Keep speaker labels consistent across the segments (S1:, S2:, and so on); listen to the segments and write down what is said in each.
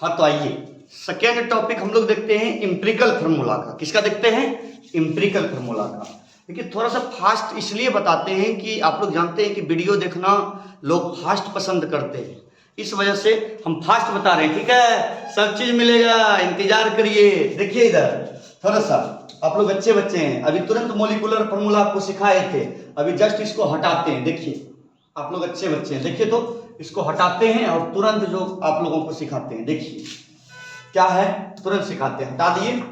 S1: हाँ तो आइए सेकेंड टॉपिक हम लोग देखते हैं एम्पिरिकल फार्मूला का। किसका देखते हैं? एम्पिरिकल फार्मूला का। देखिए थोड़ा सा फास्ट इसलिए बताते हैं कि आप लोग जानते हैं कि वीडियो देखना लोग फास्ट पसंद करते हैं, इस वजह से हम फास्ट बता रहे हैं। ठीक है, सब चीज मिलेगा, इंतजार करिए। देखिए इधर थोड़ा सा आप लोग अच्छे बच्चे हैं, अभी तुरंत मोलिकुलर फार्मूला आपको सिखाए थे, अभी जस्ट इसको हटाते हैं। देखिए आप लोग अच्छे बच्चे हैं, देखिए तो इसको हटाते हैं और तुरंत जो आप लोगों को सिखाते हैं, देखिए क्या है, तुरंत सिखाते हैं। हटा दिए,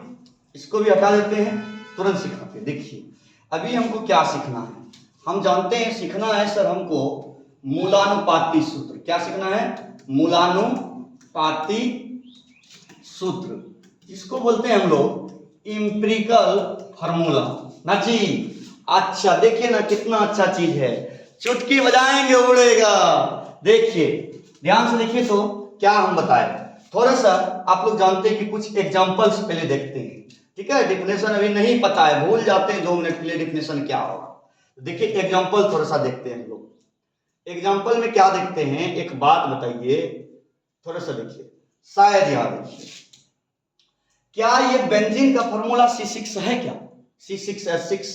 S1: इसको भी हटा देते हैं, तुरंत सिखाते हैं। देखिए अभी हमको क्या सीखना है, हम जानते हैं सीखना है सर हमको मूलानुपाती सूत्र। क्या सीखना है? मूलानुपाती सूत्र, इसको बोलते हैं हम लोग एम्पिरिकल फार्मूला ना जी। अच्छा देखिए ना कितना अच्छा चीज है, चुटकी बजाएंगे उड़ेगा। देखिए ध्यान से देखिए तो क्या हम बताएं, थोड़ा सा आप लोग जानते हैं कि कुछ एग्जांपल्स पहले देखते हैं। ठीक है, डिफिनेशन अभी नहीं पता है, भूल जाते हैं 2 मिनट के लिए डिफिनेशन क्या होगा। देखिए एग्जांपल थोड़ा सा देखते हैं हम लोग। एग्जांपल में क्या देखते हैं, एक बात बताइए, थोड़ा सा देखिए, शायद यहां देखिए, क्या ये बेंजीन का फॉर्मूला C6 है क्या? C6H6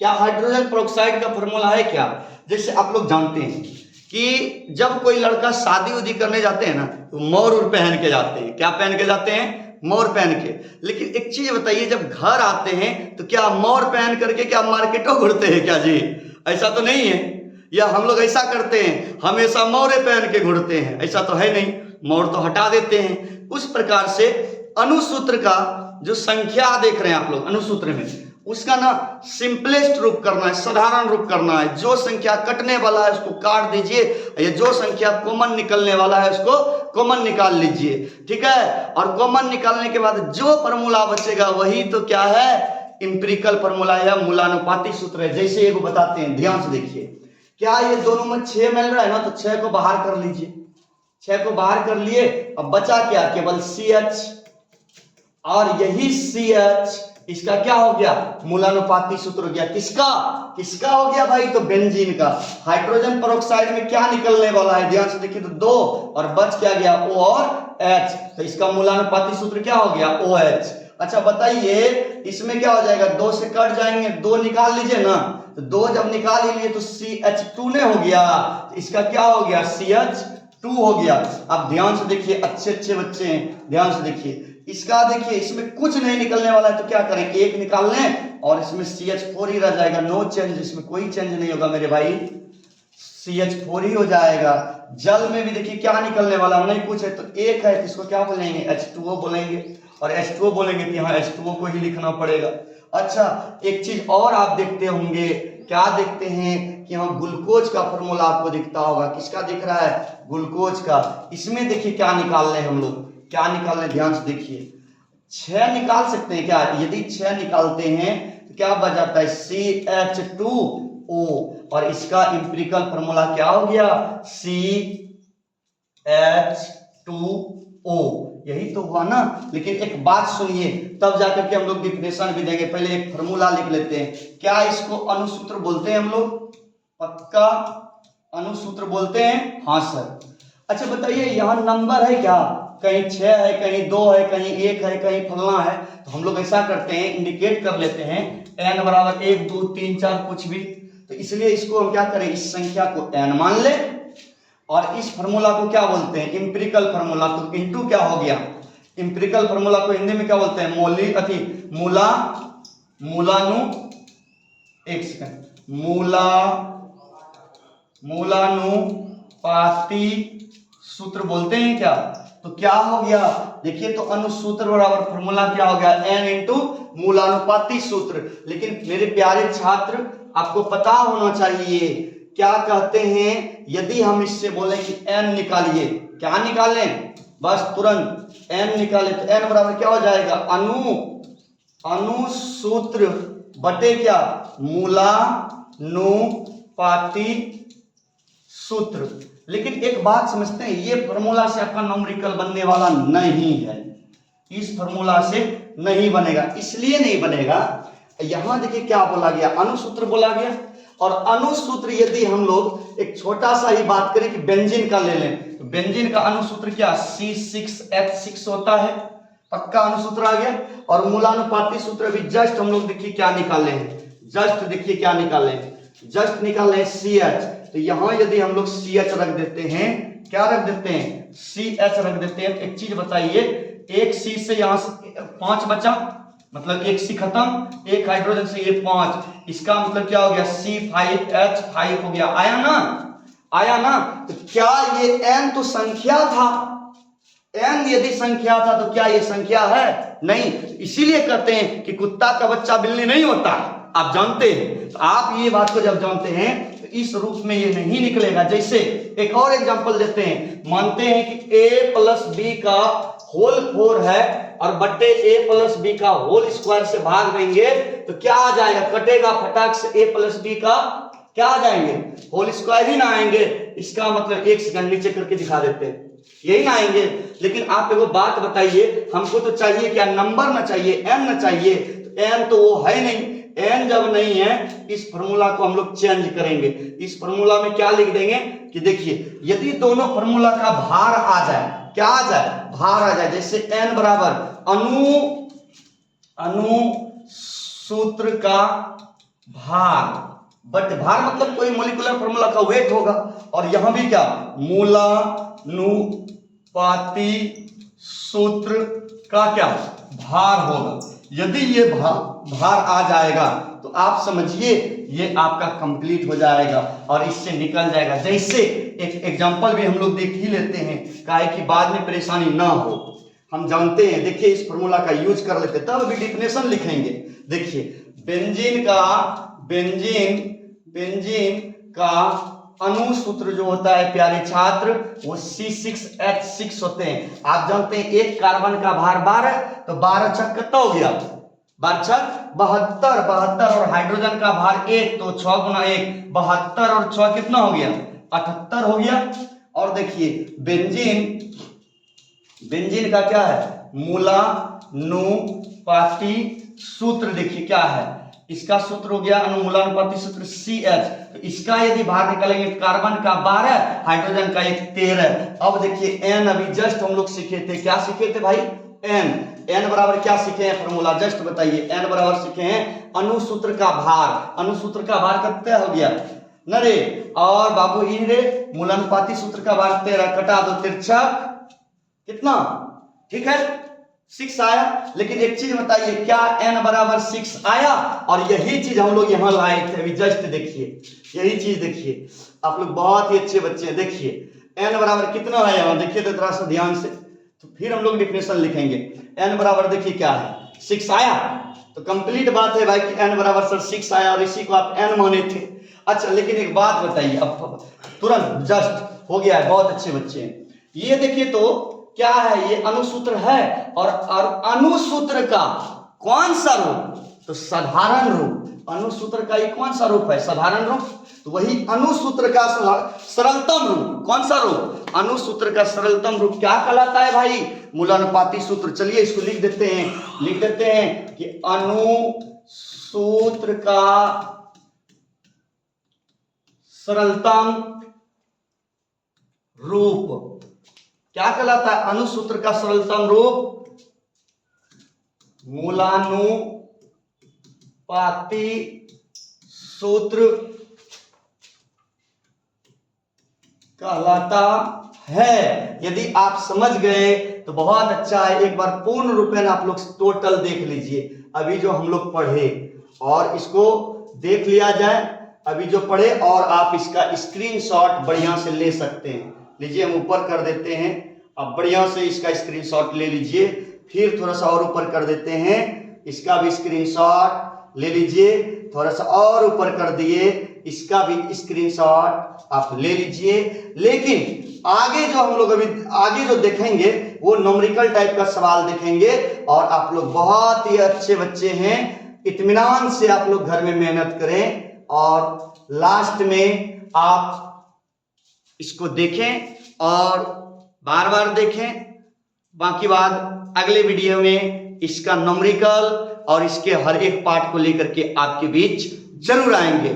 S1: क्या हाइड्रोजन पेरोक्साइड का फॉर्मूला है क्या? जैसे आप लोग जानते हैं कि जब कोई लड़का शादी उदी करने जाते हैं ना तो मोर पहन के जाते हैं। क्या पहन के जाते हैं? मोर पहन के। लेकिन एक चीज बताइए, जब घर आते हैं तो क्या मोर पहन करके क्या मार्केटों घूरते हैं क्या जी? ऐसा तो नहीं है, या हम लोग ऐसा करते हैं हमेशा मोरे पहन के घूरते हैं? ऐसा तो है नहीं, मोर तो हटा देते हैं। उस प्रकार से अनुसूत्र का जो संख्या देख रहे हैं आप लोग अनुसूत्र में, उसका ना सिंपलेस्ट रूप करना है, साधारण रूप करना है। जो संख्या कटने वाला है उसको काट दीजिए, या जो संख्या कॉमन निकलने वाला है उसको कॉमन निकाल लीजिए। ठीक है, और कॉमन निकालने के बाद जो फार्मूला बचेगा वही तो क्या है, एम्पिरिकल फार्मूला या मूलानुपाती सूत्र है। जैसे एगो बताते हैं, ध्यान से देखिए, क्या ये दोनों में 6 मिल रहा है ना, तो 6 को बाहर कर लीजिए। 6 को बाहर कर लिए, अब बचा क्या, केवल CH, और यही CH इसका क्या हो गया, मूलानुपाती सूत्र हो गया। किसका? किसका हो गया भाई? तो बेंजीन का। हाइड्रोजन पेरोक्साइड में क्या निकलने वाला है, ध्यान से देखिए तो 2, और बच क्या गया, O और H, तो इसका मूलानुपाती सूत्र क्या हो गया, OH। अच्छा बताइए इसमें क्या हो जाएगा, 2 से कट जाएंगे, 2 निकाल लीजिए ना, तो 2 जब निकाल ही लिए तो CH2 ने हो गया, तो इसका क्या हो गया, CH2 हो गया। अब ध्यान से देखिए, अच्छे अच्छे बच्चे हैं, ध्यान से देखिए, इसका देखिए इसमें कुछ नहीं निकलने वाला है तो क्या करें, 1 निकाल लें और इसमें CH4 ही रह जाएगा। नो चेंज, इसमें कोई चेंज नहीं होगा मेरे भाई, CH4 ही हो जाएगा। जल में भी देखिए क्या निकलने वाला, नहीं कुछ है तो 1 है, तो इसको क्या बोलेंगे, H2O बोलेंगे, और H2O बोलेंगे तो यहाँ H2O को ही लिखना पड़ेगा। अच्छा एक चीज और आप देखते होंगे, क्या देखते हैं कि यहाँ ग्लूकोज का फॉर्मूला आपको दिखता होगा। किसका दिख रहा है, ग्लूकोज का। इसमें देखिए क्या निकाल रहे हैं हम लोग, क्या निकाल रहे हैं, ध्यान से देखिए, 6 निकाल सकते हैं क्या? यदि 6 निकालते हैं तो क्या बच जाता है, CH2O, और इसका एम्पिरिकल फार्मूला क्या हो गया, CH2O। यही तो हुआ ना। लेकिन एक बात सुनिए, तब जाकर के हम लोग डिफिनेशन भी देंगे, पहले एक फार्मूला लिख लेते हैं। क्या इसको अनुसूत्र बोलते हैं हम लोग? पक्का अनुसूत्र बोलते हैं, हाँ सर। अच्छा बताइए यहाँ नंबर है क्या, कहीं 6 है, कहीं 2 है, कहीं 1 है, कहीं फलना है, तो हम लोग ऐसा करते हैं, इंडिकेट कर लेते हैं n बराबर 1 2 3 4 कुछ भी। तो इसलिए इसको हम क्या करें, इस संख्या को n मान ले, और इस फार्मूला को क्या बोलते हैं, एम्पिरिकल फार्मूला। तो इनटू क्या हो गया, एम्पिरिकल फार्मूला को हिंदी में क्या बोलते हैं, मूलानुपाती सूत्र बोलते हैं क्या। तो क्या हो गया, देखिए तो अनुसूत्र बराबर फार्मूला क्या हो गया, n इंटू मूलानुपाती सूत्र। लेकिन मेरे प्यारे छात्र आपको पता होना चाहिए क्या कहते हैं, यदि हम इससे बोले कि n निकालिए, क्या निकालें, बस तुरंत n निकाले तो n बराबर क्या हो जाएगा, अनुसूत्र बटे क्या, मूलानुपाती सूत्र। लेकिन एक बात समझते हैं, ये फार्मूला से आपका न्यूमेरिकल बनने वाला नहीं है, इस फार्मूला से नहीं बनेगा। इसलिए नहीं बनेगा, यहां देखिए क्या बोला गया, अनुसूत्र बोला गया। और अनुसूत्र यदि हम लोग एक छोटा सा ही बात करें कि बेंजीन का ले लें, तो बेंजीन का अनुसूत्र क्या C6H6 होता है, पक्का अनुसूत्र आ गया। और मूलानुपाती सूत्र भी जस्ट हम लोग देखिए क्या निकाले हैं, जस्ट देखिए क्या निकाले हैं, जस्ट निकाले हैं CH। तो यहां यदि हम लोग CH रख देते हैं, क्या रख देते हैं, CH रख देते हैं। एक चीज बताइए, एक C से यहां से 5 बचा, मतलब एक C खत्म, एक हाइड्रोजन से ये 5, इसका मतलब क्या हो गया C5H5 हो गया। आया ना, आया ना। तो क्या ये n तो संख्या था, n यदि संख्या था तो क्या ये संख्या है, नहीं। इसीलिए कहते हैं कि कुत्ता का बच्चा बिल्ली नहीं होता, आप जानते हैं। तो आप ये बात को जब जानते हैं तो इस रूप में ये नहीं निकलेगा। जैसे एक और एग्जांपल देते हैं, मानते हैं कि a प्लस बी का होल 4 है और बट्टे a प्लस बी का होल स्क्वायर से भाग देंगे तो क्या आ जाएगा, कटेगा फटाक से a प्लस बी का क्या आ जाएंगे, होल स्क्वायर ही ना आएंगे। इसका मतलब एक सेकंड नीचे करके दिखा देते हैं, यही ना आएंगे। लेकिन आप एगो बात बताइए, हमको तो चाहिए क्या, नंबर ना चाहिए, n ना चाहिए। तो n तो वो है नहीं, n जब नहीं है इस फॉर्मूला को हम लोग चेंज करेंगे। इस फॉर्मूला में क्या लिख देंगे कि देखिए, यदि दोनों फॉर्मूला का भार आ जाए, क्या आ जाए, भार आ जाए। जैसे n बराबर अणु सूत्र का भार, बट भार मतलब कोई मोलिकुलर फॉर्मूला का वेट होगा। और यहां भी क्या, मूलानुपाती सूत्र का क्या भार होगा। यदि ये भार आ जाएगा तो आप समझिए ये आपका कंप्लीट हो जाएगा और इससे निकल जाएगा। जैसे एक एग्जांपल भी हम लोग देख ही लेते हैं, काहे कि बाद में परेशानी ना हो, हम जानते हैं। देखिए इस फॉर्मूला का यूज कर लेते हैं, तब भी डिफिनेशन लिखेंगे। देखिए बेंजीन का अणु सूत्र जो होता है प्यारे छात्र, वो C6H6 होते हैं। आप जानते हैं एक कार्बन का भार 12, तो 12 छक कितना हो गया, 12 छक 72, और हाइड्रोजन का भार 1, तो 6 गुना 1 72, और 6 कितना हो गया, 78 हो गया। और देखिए बेंजीन का क्या है, मूलानुपाती सूत्र देखिए क्या है, इसका सूत्र हो गया अनुमूलानुपाती सूत्र CH। तो इसका यदि भार निकालेंगे, कार्बन का 12, हाइड्रोजन का 13। अब देखिए n, अभी जस्ट हम लोग सीखे थे, क्या सीखे थे भाई, n बराबर क्या सीखे हैं, फॉर्मूला जस्ट बताइए। n बराबर सीखे हैं अणुसूत्र का भार, अणुसूत्र का भार कितना हो गया न रे, और बाबू इन रे मूलानुपाती सूत्र का भार 13, कटा दो, तिरछा कितना, ठीक है 6 आया। लेकिन एक चीज बताइए, क्या n बराबर 6 आया, और यही चीज हम लोग यहां लाए थे, अभी जस्ट देखिए, यही चीज देखिए, आप लोग बहुत ही अच्छे बच्चे हैं। देखिए n बराबर कितना है यहां, देखिए तो थोड़ा सा ध्यान से, तो फिर हम लोग डिफिनेशन लिखेंगे। n बराबर देखिए क्या है, 6 आया, तो कंप्लीट बात है भाई कि n बराबर सर 6 आया, और इसी को आप n माने थे। अच्छा लेकिन एक बात बताइए, अब तुरंत जस्ट हो गया है, बहुत अच्छे बच्चे हैं। ये देखिए तो क्या है, ये अणुसूत्र है, और अणुसूत्र का कौन सा रूप, तो साधारण रूप। अणुसूत्र का ये कौन सा रूप है, साधारण रूप। तो वही अणुसूत्र का सरलतम रूप, कौन सा रूप, अणुसूत्र का सरलतम रूप क्या कहलाता है भाई, मूलानुपाती सूत्र। चलिए इसको लिख देते हैं कि अणुसूत्र का सरलतम रूप क्या कहलाता है, अणुसूत्र का सरलतम रूप मूलानुपाती सूत्र कहलाता है। यदि आप समझ गए तो बहुत अच्छा है। एक बार पूर्ण रूपेण आप लोग टोटल देख लीजिए, अभी जो हम लोग पढ़े, और इसको देख लिया जाए अभी जो पढ़े, और आप इसका स्क्रीनशॉट बढ़िया से ले सकते हैं। लीजिए हम ऊपर कर देते हैं, अब बढ़िया से इसका स्क्रीनशॉट ले लीजिए, फिर थोड़ा सा और ऊपर कर देते हैं, इसका भी स्क्रीनशॉट ले लीजिए, थोड़ा सा और ऊपर कर दिए, इसका भी स्क्रीनशॉट आप ले लीजिए। लेकिन आगे जो हम लोग अभी आगे जो देखेंगे वो न्यूमेरिकल टाइप का सवाल देखेंगे, और आप लोग बहुत ही अच्छे बच्चे हैं, इत्मीनान से आप लोग घर में मेहनत करें, और लास्ट में आप इसको देखें और बार बार देखें। बाकी बात अगले वीडियो में इसका न्यूमेरिकल और इसके हर एक पार्ट को लेकर के आपके बीच जरूर आएंगे।